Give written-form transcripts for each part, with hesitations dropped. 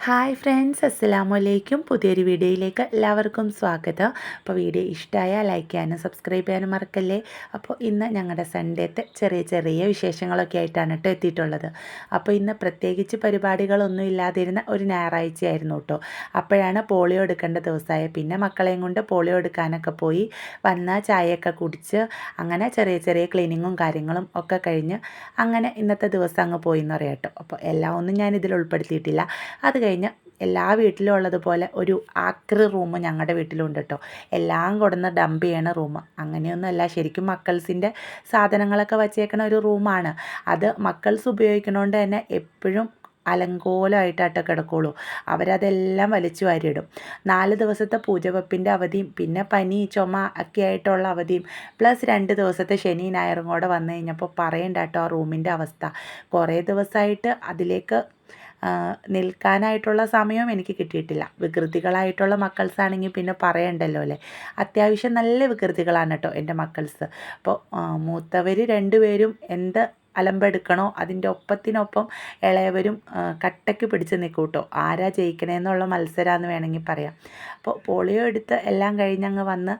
Hi friends, അസ്സലാമു അലൈക്കും. പുതിയൊരു വീഡിയോയിലേക്ക് എല്ലാവർക്കും സ്വാഗതം. അപ്പോൾ വീഡിയോ ഇഷ്ടമായാൽ ലൈക്ക് ചെയ്യാനും സബ്സ്ക്രൈബ് ചെയ്യാനും മറക്കല്ലേ. അപ്പോൾ ഇന്ന് ഞങ്ങളുടെ സൺഡേത്തെ ചെറിയ ചെറിയ വിശേഷങ്ങളൊക്കെ ആയിട്ടാണ് കേട്ടോ എത്തിയിട്ടുള്ളത്. അപ്പോൾ ഇന്ന് പ്രത്യേകിച്ച് പരിപാടികളൊന്നും ഇല്ലാതിരുന്ന ഒരു ഞായറാഴ്ചയായിരുന്നു കേട്ടോ. അപ്പോഴാണ് പോളിയോ എടുക്കേണ്ട ദിവസമായ. പിന്നെ മക്കളെയും കൊണ്ട് പോളിയോ എടുക്കാനൊക്കെ പോയി വന്ന ചായയൊക്കെ കുടിച്ച് അങ്ങനെ ചെറിയ ചെറിയ ക്ലീനിങ്ങും കാര്യങ്ങളും ഒക്കെ കഴിഞ്ഞ് അങ്ങനെ ഇന്നത്തെ ദിവസം അങ്ങ് പോയി എന്ന് പറയാം കേട്ടോ. അപ്പോൾ എല്ലാം ഒന്നും ഞാനിതിൽ ഉൾപ്പെടുത്തിയിട്ടില്ല. അത് കഴിഞ്ഞ് എല്ലാ വീട്ടിലും ഉള്ളതുപോലെ ഒരു ആക്രി റൂം ഞങ്ങളുടെ വീട്ടിലുണ്ട് കേട്ടോ. എല്ലാം കൊടുന്ന് ഡംപ് ചെയ്യണ റൂം. അങ്ങനെയൊന്നുമല്ല, ശരിക്കും മക്കൾസിൻ്റെ സാധനങ്ങളൊക്കെ വച്ചേക്കണ ഒരു റൂമാണ്. അത് മക്കൾസ് ഉപയോഗിക്കണോണ്ട് തന്നെ എപ്പോഴും അലങ്കോലമായിട്ടാട്ടോ കിടക്കുള്ളൂ. അവരതെല്ലാം വലിച്ചു വാരിയിടും. 4 ദിവസത്തെ പൂജവെപ്പിൻ്റെ അവധിയും പിന്നെ പനി ചുമ ഒക്കെ ആയിട്ടുള്ള അവധിയും പ്ലസ് 2 ദിവസത്തെ ശനി ഞായറും കൂടെ വന്നു കഴിഞ്ഞപ്പോൾ പറയണ്ട കേട്ടോ ആ റൂമിൻ്റെ അവസ്ഥ. കുറേ ദിവസമായിട്ട് അതിലേക്ക് നിൽക്കാനായിട്ടുള്ള സമയവും എനിക്ക് കിട്ടിയിട്ടില്ല. വികൃതികളായിട്ടുള്ള മക്കൾസാണെങ്കിൽ പിന്നെ പറയണ്ടല്ലോ അല്ലേ. അത്യാവശ്യം നല്ല വികൃതികളാണ് കേട്ടോ എൻ്റെ മക്കൾസ്. അപ്പോൾ മൂത്തവർ 2 പേരും എന്ത് അലമ്പെടുക്കണോ അതിൻ്റെ ഒപ്പത്തിനൊപ്പം ഇളയവരും കട്ടയ്ക്ക് പിടിച്ച് നിൽക്കും കേട്ടോ. ആരാ ജയിക്കണേന്നുള്ള മത്സരമാണെന്ന് വേണമെങ്കിൽ പറയാം. അപ്പോൾ പോളിയോ എടുത്ത് എല്ലാം കഴിഞ്ഞങ്ങ് വന്ന്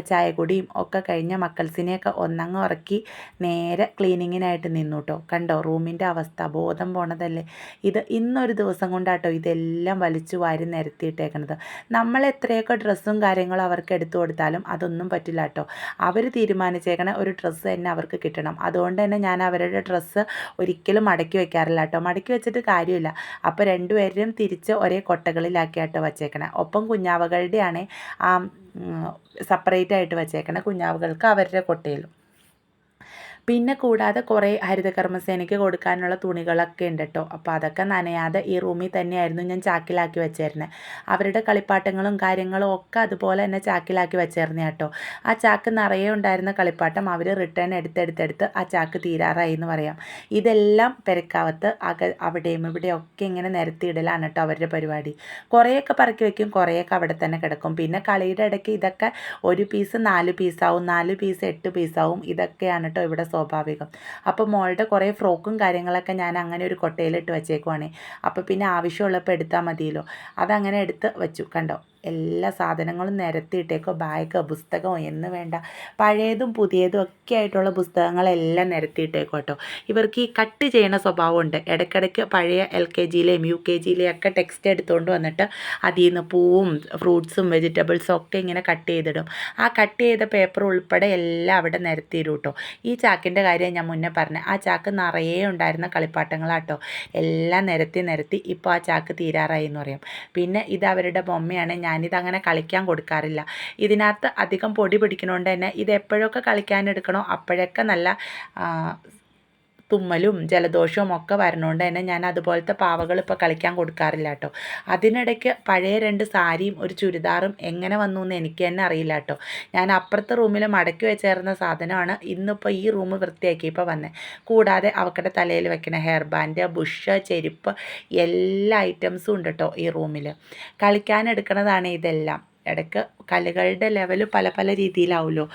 ചായ കുടിയും ഒക്കെ കഴിഞ്ഞ മക്കൾസിനെയൊക്കെ ഒന്നങ്ങ് ഉറക്കി നേരെ ക്ലീനിങ്ങിനായിട്ട് നിന്നു കേട്ടോ. കണ്ടോ റൂമിൻ്റെ അവസ്ഥ, ബോധം പോണതല്ലേ. ഇത് ഇന്നൊരു ദിവസം കൊണ്ടാട്ടോ ഇതെല്ലാം വലിച്ചു വാരി നിരത്തിയിട്ടേക്കണത്. നമ്മൾ എത്രയൊക്കെ ഡ്രസ്സും കാര്യങ്ങളും അവർക്ക് എടുത്തു കൊടുത്താലും അതൊന്നും പറ്റില്ല കേട്ടോ. അവർ തീരുമാനിച്ചേക്കണ ഒരു ഡ്രസ്സ് തന്നെ അവർക്ക് കിട്ടണം. അതുകൊണ്ട് തന്നെ ഞാൻ അവരുടെ ഡ്രസ്സ് ഒരിക്കലും മടക്കി വെക്കാറില്ല കേട്ടോ. മടക്കി വെച്ചിട്ട് കാര്യമില്ല. അപ്പോൾ 2 പേരും തിരിച്ച് ഒരേ കൊട്ടകളിലാക്കിയാട്ടോ വച്ചേക്കണേ. ഒപ്പം കുഞ്ഞാവകളുടെയാണ് സെപ്പറേറ്റ് ആയിട്ട് വച്ചേക്കണേ. കുഞ്ഞാവകൾക്ക് അവരുടെ കൊട്ടയിലും. പിന്നെ കൂടാതെ കുറേ ഹരിതകർമ്മസേനയ്ക്ക് കൊടുക്കാനുള്ള തുണികളൊക്കെ ഉണ്ട് കേട്ടോ. അപ്പോൾ അതൊക്കെ നനയാതെ ഈ റൂമിൽ തന്നെയായിരുന്നു ഞാൻ ചാക്കിലാക്കി വെച്ചേരുന്നത്. അവരുടെ കളിപ്പാട്ടങ്ങളും കാര്യങ്ങളും ഒക്കെ അതുപോലെ തന്നെ ചാക്കിലാക്കി വെച്ചേർന്ന കേട്ടോ. ആ ചാക്ക് നിറയെ ഉണ്ടായിരുന്ന കളിപ്പാട്ടം അവർ റിട്ടേൺ എടുത്തെടുത്തെടുത്ത് ആ ചാക്ക് തീരാറായി എന്ന് പറയാം. ഇതെല്ലാം പെരക്കാവത്ത് അവിടെയും ഇവിടെയൊക്കെ ഇങ്ങനെ നിരത്തിയിടലാണ് കേട്ടോ അവരുടെ പരിപാടി. കുറേയൊക്കെ പറക്കി വയ്ക്കും, കുറേയൊക്കെ അവിടെ തന്നെ കിടക്കും. പിന്നെ കളിയുടെ ഇടയ്ക്ക് ഇതൊക്കെ ഒരു പീസ് 4 പീസാവും, 4 പീസ് 8 പീസാവും. ഇതൊക്കെയാണ് കേട്ടോ ഇവിടെ സ്വാഭാവികം. അപ്പോൾ മോളുടെ കുറേ ഫ്രോക്കും കാര്യങ്ങളൊക്കെ ഞാൻ അങ്ങനെ ഒരു കൊട്ടയിലിട്ട് വെച്ചേക്കുവാണേ. അപ്പോൾ പിന്നെ ആവശ്യമുള്ളപ്പോൾ എടുത്താൽ മതിയല്ലോ. അതങ്ങനെ എടുത്ത് വെച്ചു. കണ്ടോ എല്ലാ സാധനങ്ങളും നിരത്തിയിട്ടേക്കോ. ബാഗ്, പുസ്തകം എന്ന് വേണ്ട പഴയതും പുതിയതും ഒക്കെ ആയിട്ടുള്ള പുസ്തകങ്ങളെല്ലാം നിരത്തിയിട്ടേക്കോ കേട്ടോ. ഇവർക്ക് ഈ കട്ട് ചെയ്യണ സ്വഭാവമുണ്ട്. ഇടയ്ക്കിടയ്ക്ക് പഴയ LKGയിലെയും UKGയിലെയും ഒക്കെ ടെക്സ്റ്റ് എടുത്തുകൊണ്ട് വന്നിട്ട് അതിൽ നിന്ന് പൂവും ഫ്രൂട്ട്സും വെജിറ്റബിൾസും ഒക്കെ ഇങ്ങനെ കട്ട് ചെയ്തിടും. ആ കട്ട് ചെയ്ത പേപ്പർ ഉൾപ്പെടെ എല്ലാം അവിടെ നിരത്തിയിടും കേട്ടോ. ഈ ചാക്കിൻ്റെ കാര്യം ഞാൻ മുന്നേ പറഞ്ഞത്. ആ ചാക്ക് നിറയെ ഉണ്ടായിരുന്ന കളിപ്പാട്ടങ്ങളാട്ടോ. എല്ലാം നിരത്തി ഇപ്പോൾ ആ ചാക്ക് തീരാറായി എന്ന് പറയാം. പിന്നെ ഇത് അവരുടെ ബൊമ്മയാണ്. ഞാനിതങ്ങനെ കളിക്കാൻ കൊടുക്കാറില്ല. ഇതിനകത്ത് അധികം പൊടി പിടിക്കണോണ്ട് തന്നെ ഇത് എപ്പോഴൊക്കെ കളിക്കാനെടുക്കണോ അപ്പോഴൊക്കെ നല്ല തുമ്മലും ജലദോഷവും ഒക്കെ വരണോണ്ട് തന്നെ ഞാൻ അതുപോലത്തെ പാവകൾ ഇപ്പോൾ കളിക്കാൻ കൊടുക്കാറില്ല കേട്ടോ. അതിനിടയ്ക്ക് പഴയ 2 സാരിയും ഒരു ചുരിദാറും എങ്ങനെ വന്നു എന്ന് എനിക്ക് തന്നെ അറിയില്ല കേട്ടോ. ഞാൻ അപ്പുറത്തെ റൂമിൽ മടക്കി വെച്ചേർന്ന സാധനമാണ് ഇന്നിപ്പോൾ ഈ റൂം വൃത്തിയാക്കിയപ്പോൾ വന്നത്. കൂടാതെ അവക്കടെ തലയിൽ വെക്കുന്ന ഹെയർ ബാൻഡ്, ബുഷ്, ചെരുപ്പ് എല്ലാ ഐറ്റംസും ഉണ്ട് കേട്ടോ ഈ റൂമിൽ. കളിക്കാനെടുക്കണതാണ് ഇതെല്ലാം. ഇടയ്ക്ക് കളികളുടെ ലെവൽ പല പല രീതിയിലാവുമല്ലോ.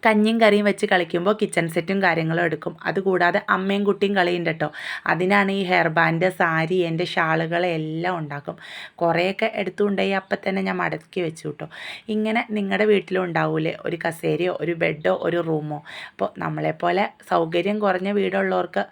കഞ്ഞിയും കറിയും വെച്ച് കളിക്കുമ്പോൾ കിച്ചൺ സെറ്റും കാര്യങ്ങളും എടുക്കും. അതുകൂടാതെ അമ്മയും കുട്ടിയും കളിയുണ്ട് കേട്ടോ. അതിനാണ് ഈ ഹെയർ ബാൻഡ്, സാരി, എൻ്റെ ഷാളുകൾ എല്ലാം ഉണ്ടാക്കും. കുറേയൊക്കെ എടുത്തുകൊണ്ടുപോയി അപ്പം തന്നെ ഞാൻ മടക്കി വെച്ചു കേട്ടോ. ഇങ്ങനെ നിങ്ങളുടെ വീട്ടിലും ഉണ്ടാവൂലേ ഒരു കസേരയോ ഒരു ബെഡോ ഒരു റൂമോ. അപ്പോൾ നമ്മളെപ്പോലെ സൗകര്യം കുറഞ്ഞ വീടുള്ളവർക്ക്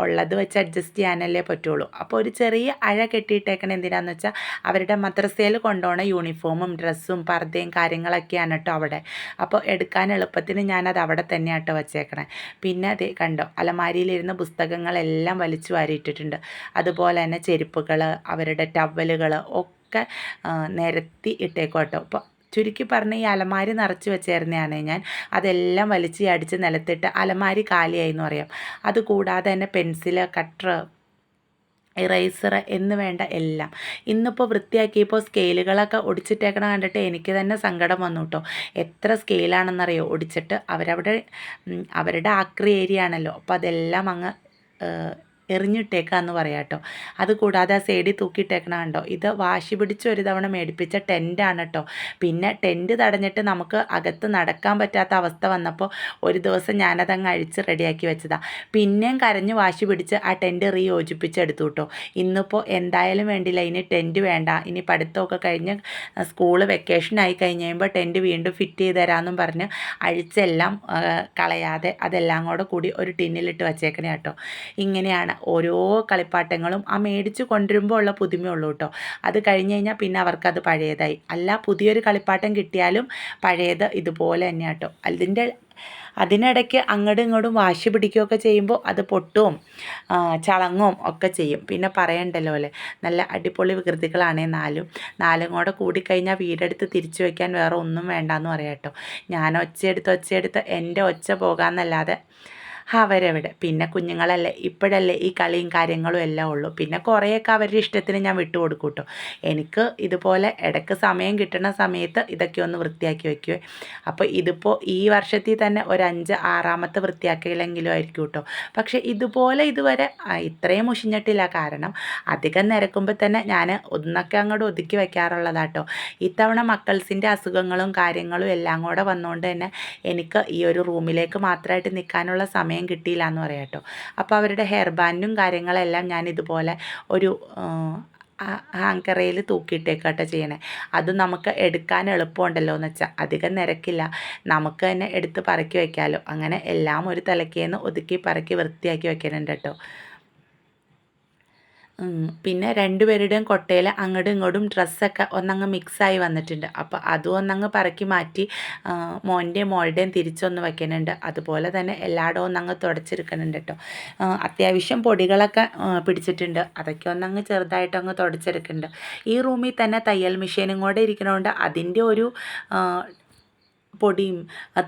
ഉള്ളത് വെച്ച് അഡ്ജസ്റ്റ് ചെയ്യാനല്ലേ പറ്റുള്ളൂ. അപ്പോൾ ഒരു ചെറിയ അഴ കെട്ടിയിട്ടേക്കണ എന്തിനാണെന്ന് വെച്ചാൽ അവരുടെ മദ്രസയിൽ കൊണ്ടുപോകണ യൂണിഫോമും ഡ്രസ്സും പർദ്ദയും കാര്യങ്ങളൊക്കെയാണ് കേട്ടോ അവിടെ. അപ്പോൾ എടുക്കാൻ എളുപ്പത്തിന് ഞാനത് അവിടെ തന്നെയാട്ടോ വച്ചേക്കണേ. പിന്നെ അത് കണ്ടോ അലമാരിയിലിരുന്ന പുസ്തകങ്ങളെല്ലാം വലിച്ചു വാരിയിട്ടിട്ടുണ്ട്. അതുപോലെ തന്നെ ചെരുപ്പുകൾ, അവരുടെ ടവലുകൾ ഒക്കെ നിരത്തി ഇട്ടേക്കോ കേട്ടോ. അപ്പോൾ ചുരുക്കി പറഞ്ഞ് ഈ അലമാരി നിറച്ച് വെച്ചേരുന്നതാണ് ഞാൻ. അതെല്ലാം വലിച്ച് അടിച്ച് നിലത്തിട്ട് അലമാരി കാലിയായി എന്ന് പറയാം. അതുകൂടാതെ തന്നെ പെൻസില്, കട്ടർ, ഇറേസർ എന്ന് വേണ്ട എല്ലാം ഇന്നിപ്പോൾ വൃത്തിയാക്കിയപ്പോൾ സ്കെയിലുകളൊക്കെ ഒടിച്ചിട്ടേക്കണ കണ്ടിട്ട് എനിക്ക് തന്നെ സങ്കടം വന്നു കേട്ടോ. എത്ര സ്കെയിലാണെന്നറിയോ ഒടിച്ചിട്ട്. അവരുടെ ആക്രി ഏരിയ ആണല്ലോ. അപ്പോൾ അതെല്ലാം അങ്ങ് എറിഞ്ഞിട്ടേക്കാന്ന് പറയാം കേട്ടോ. അതുകൂടാതെ ആ സൈഡിൽ തൂക്കിയിട്ടേക്കണ കണ്ടോ, ഇത് വാശി പിടിച്ച് ഒരു തവണ മേടിപ്പിച്ച ടെൻറ്റാണ് കേട്ടോ. പിന്നെ ടെൻറ്റ് തടഞ്ഞിട്ട് നമുക്ക് അകത്ത് നടക്കാൻ പറ്റാത്ത അവസ്ഥ വന്നപ്പോൾ ഒരു ദിവസം ഞാനതങ്ങ് അഴിച്ച് റെഡിയാക്കി വെച്ചതാണ്. പിന്നെയും കരഞ്ഞ് വാശി പിടിച്ച് ആ ടെൻറ്റ് യോജിപ്പിച്ചെടുത്തു കേട്ടോ. ഇന്നിപ്പോൾ എന്തായാലും വേണ്ടില്ല, ഇനി ടെൻറ്റ് വേണ്ട, ഇനി പഠിത്തമൊക്കെ കഴിഞ്ഞ് സ്കൂൾ വെക്കേഷനായി കഴിഞ്ഞ് കഴിയുമ്പോൾ ടെൻറ്റ് വീണ്ടും ഫിറ്റ് ചെയ്ത് തരാമെന്നും പറഞ്ഞ് അഴിച്ചെല്ലാം കളയാതെ അതെല്ലാം കൂടി ഒരു ടിന്നിലിട്ട് വച്ചേക്കണേ കേട്ടോ. ഇങ്ങനെയാണ് ഓരോ കളിപ്പാട്ടങ്ങളും ആ മേടിച്ച് കൊണ്ടുവരുമ്പോൾ ഉള്ള പുതുമയുള്ളൂ കേട്ടോ. അത് കഴിഞ്ഞ് കഴിഞ്ഞാൽ പിന്നെ അവർക്കത് പഴയതായി. അല്ല, പുതിയൊരു കളിപ്പാട്ടം കിട്ടിയാലും പഴയത് ഇതുപോലെ തന്നെ കേട്ടോ. അതിനിടയ്ക്ക് അങ്ങോട്ടും ഇങ്ങോട്ടും വാശി പിടിക്കുകയൊക്കെ ചെയ്യുമ്പോൾ അത് പൊട്ടും ചളങ്ങും ഒക്കെ ചെയ്യും. പിന്നെ പറയണ്ടല്ലോ അല്ലേ, നല്ല അടിപൊളി വികൃതികളാണേ നാലും കൂടെ കൂടിക്കഴിഞ്ഞാൽ വീടെടുത്ത് തിരിച്ചു വയ്ക്കാൻ വേറെ ഒന്നും വേണ്ടാന്ന് പറയാം കേട്ടോ. ഞാൻ ഒച്ചയെടുത്ത് എൻ്റെ ഒച്ച പോകാമെന്നല്ലാതെ അവരെവിടെ. പിന്നെ കുഞ്ഞുങ്ങളല്ലേ, ഇപ്പോഴല്ലേ ഈ കളിയും കാര്യങ്ങളും എല്ലാം ഉള്ളൂ. പിന്നെ കുറേയൊക്കെ അവരുടെ ഇഷ്ടത്തിന് ഞാൻ വിട്ടുകൊടുക്കും കേട്ടോ. എനിക്ക് ഇതുപോലെ ഇടയ്ക്ക് സമയം കിട്ടുന്ന സമയത്ത് ഇതൊക്കെ ഒന്ന് വൃത്തിയാക്കി വയ്ക്കുവേ. അപ്പോൾ ഇതിപ്പോൾ ഈ വർഷത്തിൽ തന്നെ ഒരു 5-6 വൃത്തിയാക്കിയില്ലെങ്കിലും ആയിരിക്കും കേട്ടോ. പക്ഷേ ഇതുപോലെ ഇതുവരെ ഇത്രയും മുഷിഞ്ഞിട്ടില്ല. കാരണം അധികം നിരക്കുമ്പോൾ തന്നെ ഞാൻ ഒന്നൊക്കെ അങ്ങോട്ട് ഒതുക്കി വയ്ക്കാറുള്ളതാട്ടോ. ഇത്തവണ മക്കൾസിൻ്റെ അസുഖങ്ങളും കാര്യങ്ങളും എല്ലാം കൂടെ വന്നുകൊണ്ട് തന്നെ എനിക്ക് ഈ ഒരു റൂമിലേക്ക് മാത്രമായിട്ട് നിൽക്കാനുള്ള സമയം കിട്ടിയില്ല എന്ന് പറയാം കേട്ടോ. അപ്പോൾ അവരുടെ ഹെയർ ബാൻഡും കാര്യങ്ങളെല്ലാം ഞാൻ ഇതുപോലെ ഒരു ഹാങ്കറയിൽ തൂക്കിയിട്ടേക്കാട്ടോ ചെയ്യണേ. അത് നമുക്ക് എടുക്കാൻ എളുപ്പമുണ്ടല്ലോ എന്ന് വെച്ചാൽ അധികം നിരക്കില്ല, നമുക്ക് തന്നെ എടുത്ത് പറക്കി വയ്ക്കാമല്ലോ. അങ്ങനെ എല്ലാം ഒരു തലക്കേന്ന് ഒതുക്കി പറക്കി വൃത്തിയാക്കി വെക്കുന്നുണ്ട് കേട്ടോ. പിന്നെ രണ്ടുപേരുടെയും കൊട്ടയിൽ അങ്ങോട്ടും ഇങ്ങോട്ടും ഡ്രസ്സൊക്കെ ഒന്നങ്ങ് മിക്സായി വന്നിട്ടുണ്ട്. അപ്പോൾ അതും ഒന്നങ്ങ് പറക്കി മാറ്റി മോൻ്റെയും മോളുടെയും തിരിച്ചൊന്ന് വയ്ക്കുന്നുണ്ട്. അതുപോലെ തന്നെ എല്ലായിടവും ഒന്നങ്ങ് തുടച്ചെടുക്കുന്നുണ്ട് കേട്ടോ. അത്യാവശ്യം പൊടികളൊക്കെ പിടിച്ചിട്ടുണ്ട്, അതൊക്കെ ഒന്നങ്ങ് ചെറുതായിട്ടങ്ങ് തുടച്ചെടുക്കുന്നുണ്ട്. ഈ റൂമിൽ തന്നെ തയ്യൽ മെഷീനും കൂടെ ഇരിക്കണോണ്ട് അതിൻ്റെ ഒരു പൊടിയും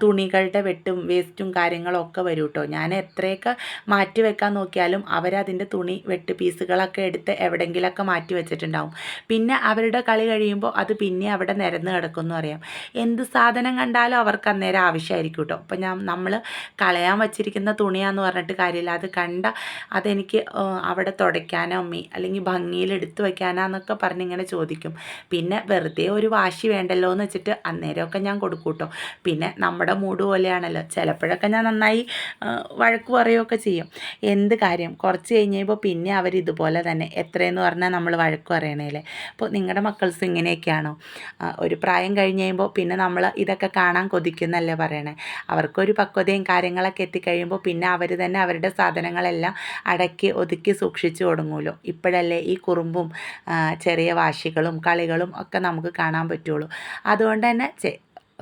തുണികളുടെ വെട്ടും വേസ്റ്റും കാര്യങ്ങളൊക്കെ വരും കേട്ടോ. ഞാൻ എത്രയൊക്കെ മാറ്റി വെക്കാൻ നോക്കിയാലും അവരതിൻ്റെ തുണി വെട്ട് പീസുകളൊക്കെ എടുത്ത് എവിടെയെങ്കിലുമൊക്കെ മാറ്റി വെച്ചിട്ടുണ്ടാവും. പിന്നെ അവരുടെ കളി കഴിയുമ്പോൾ അത് പിന്നെ അവിടെ നിരന്ന് കിടക്കുമെന്ന് അറിയാം. എന്ത് സാധനം കണ്ടാലും അവർക്ക് അന്നേരം ആവശ്യമായിരിക്കും കേട്ടോ. അപ്പം നമ്മൾ കളയാൻ വച്ചിരിക്കുന്ന തുണിയാന്ന് പറഞ്ഞിട്ട് കാര്യമില്ല, അത് കണ്ട അതെനിക്ക് അവിടെ തുടയ്ക്കാനോ അമ്മി അല്ലെങ്കിൽ ഭംഗിയിൽ എടുത്ത് വയ്ക്കാനാന്നൊക്കെ പറഞ്ഞിങ്ങനെ ചോദിക്കും. പിന്നെ വെറുതെ ഒരു വാശി വേണ്ടല്ലോ എന്ന് വെച്ചിട്ട് അന്നേരമൊക്കെ ഞാൻ കൊടുക്കും കേട്ടോ. പിന്നെ നമ്മുടെ മൂഡ് പോലെയാണല്ലോ, ചിലപ്പോഴൊക്കെ ഞാൻ നന്നായി വഴക്ക് പറയുകയൊക്കെ ചെയ്യും. എന്ത് കാര്യം കുറച്ച് കഴിഞ്ഞപ്പോൾ പിന്നെ അവരിതുപോലെ തന്നെ എത്രയെന്ന് പറഞ്ഞാൽ നമ്മൾ വഴക്ക് പറയണേലേ. അപ്പോൾ നിങ്ങളുടെ മക്കൾസ് ഇങ്ങനെയൊക്കെയാണോ? ഒരു പ്രായം കഴിഞ്ഞ് കഴിയുമ്പോൾ പിന്നെ നമ്മൾ ഇതൊക്കെ കാണാൻ കൊതിക്കുന്നല്ലേ പറയണേ. അവർക്കൊരു പക്വതയും കാര്യങ്ങളൊക്കെ എത്തിക്കഴിയുമ്പോൾ പിന്നെ അവർ തന്നെ അവരുടെ സാധനങ്ങളെല്ലാം അടക്കി ഒതുക്കി സൂക്ഷിച്ചു തുടങ്ങുമല്ലോ. ഇപ്പോഴല്ലേ ഈ കുറുമ്പും ചെറിയ വാശികളും കളികളും ഒക്കെ നമുക്ക് കാണാൻ പറ്റുള്ളൂ. അതുകൊണ്ട് തന്നെ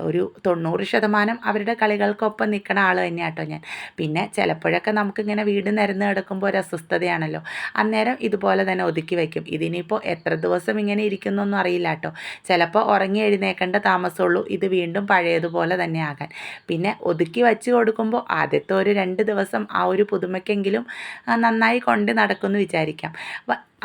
ഒരു 90% അവരുടെ കളികൾക്കൊപ്പം നിൽക്കണ ആൾ തന്നെയാണ് കേട്ടോ ഞാൻ. പിന്നെ ചിലപ്പോഴൊക്കെ നമുക്കിങ്ങനെ വീട് നിരന്ന് കിടക്കുമ്പോൾ ഒരു അസ്വസ്ഥതയാണല്ലോ, അന്നേരം ഇതുപോലെ തന്നെ ഒതുക്കി വയ്ക്കും. ഇതിനിപ്പോൾ എത്ര ദിവസം ഇങ്ങനെ ഇരിക്കുന്നൊന്നും അറിയില്ല കേട്ടോ. ചിലപ്പോൾ ഉറങ്ങി എഴുന്നേക്കേണ്ട താമസമുള്ളൂ ഇത് വീണ്ടും പഴയതുപോലെ തന്നെ ആകാൻ. പിന്നെ ഒതുക്കി വച്ച് കൊടുക്കുമ്പോൾ ആദ്യത്തെ ഒരു 2 ദിവസം ആ ഒരു പുതുമയ്ക്കെങ്കിലും നന്നായി കൊണ്ട് നടക്കുമെന്ന് വിചാരിക്കാം.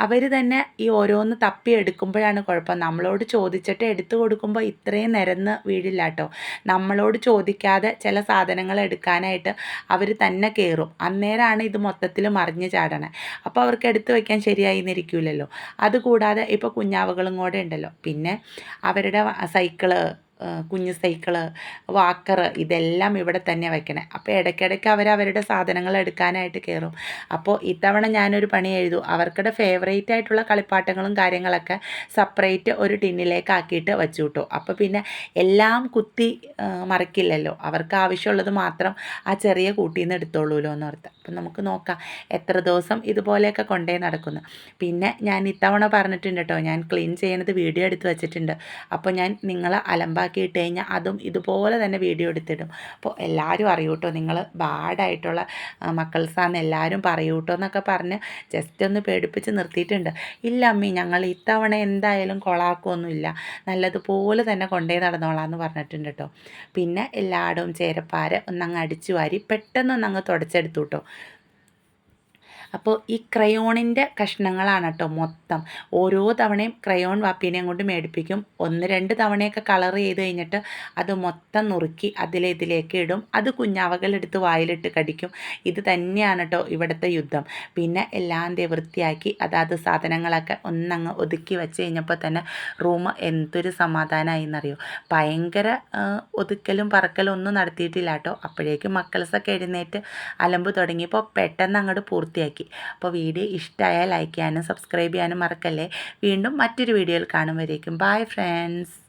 അവർ തന്നെ ഈ ഓരോന്ന് തപ്പി എടുക്കുമ്പോഴാണ് കുഴപ്പം. നമ്മളോട് ചോദിച്ചിട്ട് എടുത്തു കൊടുക്കുമ്പോൾ ഇത്രയും നിരന്ന് വീഴില്ല കേട്ടോ. നമ്മളോട് ചോദിക്കാതെ ചില സാധനങ്ങൾ എടുക്കാനായിട്ട് അവർ തന്നെ കയറും. അന്നേരമാണ് ഇത് മൊത്തത്തിൽ മറിഞ്ഞ് ചാടണേ. അപ്പോൾ അവർക്ക് എടുത്തു വയ്ക്കാൻ ശരിയായി എന്നിരിക്കില്ലല്ലോ. അതുകൂടാതെ ഇപ്പോൾ കുഞ്ഞാവകളും കൂടെ ഉണ്ടല്ലോ. പിന്നെ അവരുടെ സൈക്കിള്, കുഞ്ഞു സൈക്കിള്, വാക്കർ, ഇതെല്ലാം ഇവിടെ തന്നെ വയ്ക്കണേ. അപ്പോൾ ഇടയ്ക്കിടയ്ക്ക് അവരുടെ സാധനങ്ങൾ എടുക്കാനായിട്ട് കയറും. അപ്പോൾ ഇത്തവണ ഞാനൊരു പണി എഴുതും, അവർക്കുടെ ഫേവറേറ്റ് ആയിട്ടുള്ള കളിപ്പാട്ടങ്ങളും കാര്യങ്ങളൊക്കെ സെപ്പറേറ്റ് ഒരു ടിന്നിലേക്ക് ആക്കിയിട്ട് വെച്ചു കിട്ടും. അപ്പോൾ പിന്നെ എല്ലാം കുത്തി മറിക്കില്ലല്ലോ, അവർക്ക് ആവശ്യമുള്ളത് മാത്രം ആ ചെറിയ കൂട്ടിൽ നിന്ന് എടുത്തോളൂല്ലോ എന്ന് ഓർത്ത്. അപ്പം നമുക്ക് നോക്കാം എത്ര ദിവസം ഇതുപോലെയൊക്കെ കൊണ്ടേ നടക്കുന്നു. പിന്നെ ഞാൻ ഇത്തവണ പറഞ്ഞിട്ടുണ്ട് കേട്ടോ, ഞാൻ ക്ലീൻ ചെയ്യുന്നത് വീഡിയോ എടുത്ത് വെച്ചിട്ടുണ്ട്. അപ്പോൾ ഞാൻ നിങ്ങളെ അലമ്പാക്കിയിട്ട് കഴിഞ്ഞാൽ അതും ഇതുപോലെ തന്നെ വീഡിയോ എടുത്തിടും. അപ്പോൾ എല്ലാവരും അറിയൂ കേട്ടോ, നിങ്ങൾ ബാഡായിട്ടുള്ള മക്കൾസാന്ന് എല്ലാവരും പറയൂ കേട്ടോ എന്നൊക്കെ പറഞ്ഞ് ജസ്റ്റ് ഒന്ന് പേടിപ്പിച്ച് നിർത്തിയിട്ടുണ്ട്. ഇല്ല അമ്മി, ഞങ്ങൾ ഇത്തവണ എന്തായാലും കൊളാക്കൊന്നുമില്ല, നല്ലതുപോലെ തന്നെ കൊണ്ടേ നടന്നോളാം എന്ന് പറഞ്ഞിട്ടുണ്ട് കേട്ടോ. പിന്നെ എല്ലായിടവും ചേരപ്പാര ഒന്നങ്ങ് അടിച്ചു വാരി പെട്ടെന്നൊന്നങ്ങ് തുടച്ചെടുത്തു കേട്ടോ. അപ്പോൾ ഈ ക്രയോണിൻ്റെ കഷ്ണങ്ങളാണ് കേട്ടോ മൊത്തം. ഓരോ തവണയും ക്രയോൺ വാപ്പീനെയും കൊണ്ട് മേടിപ്പിക്കും. 1-2 തവണയൊക്കെ കളർ ചെയ്ത് കഴിഞ്ഞിട്ട് അത് മൊത്തം നുറുക്കി ഇതിലേക്ക് ഇടും. അത് കുഞ്ഞാവകളെടുത്ത് വായിലിട്ട് കടിക്കും. ഇത് തന്നെയാണ് കേട്ടോ ഇവിടുത്തെ യുദ്ധം. പിന്നെ എല്ലാം വൃത്തിയാക്കി അതാത് സാധനങ്ങളൊക്കെ ഒന്നങ്ങ് ഒതുക്കി വെച്ച് കഴിഞ്ഞപ്പോൾ തന്നെ റൂം എന്തൊരു സമാധാനമായി എന്നറിയോ. ഭയങ്കര ഒതുക്കലും പറക്കലും ഒന്നും നടത്തിയിട്ടില്ല കേട്ടോ. അപ്പോഴേക്കും മക്കൾസൊക്കെ എഴുന്നേറ്റ് അലമ്പ് തുടങ്ങിയപ്പോൾ പെട്ടെന്ന് അങ്ങോട്ട് പൂർത്തിയാക്കി. അപ്പോൾ വീഡിയോ ഇഷ്ടമായാൽ ലൈക്ക് ചെയ്യാനും സബ്സ്ക്രൈബ് ചെയ്യാനും മറക്കല്ലേ. വീണ്ടും മറ്റൊരു വീഡിയോയിൽ കാണുമ്പോഴേക്കും ബൈ ഫ്രണ്ട്സ്.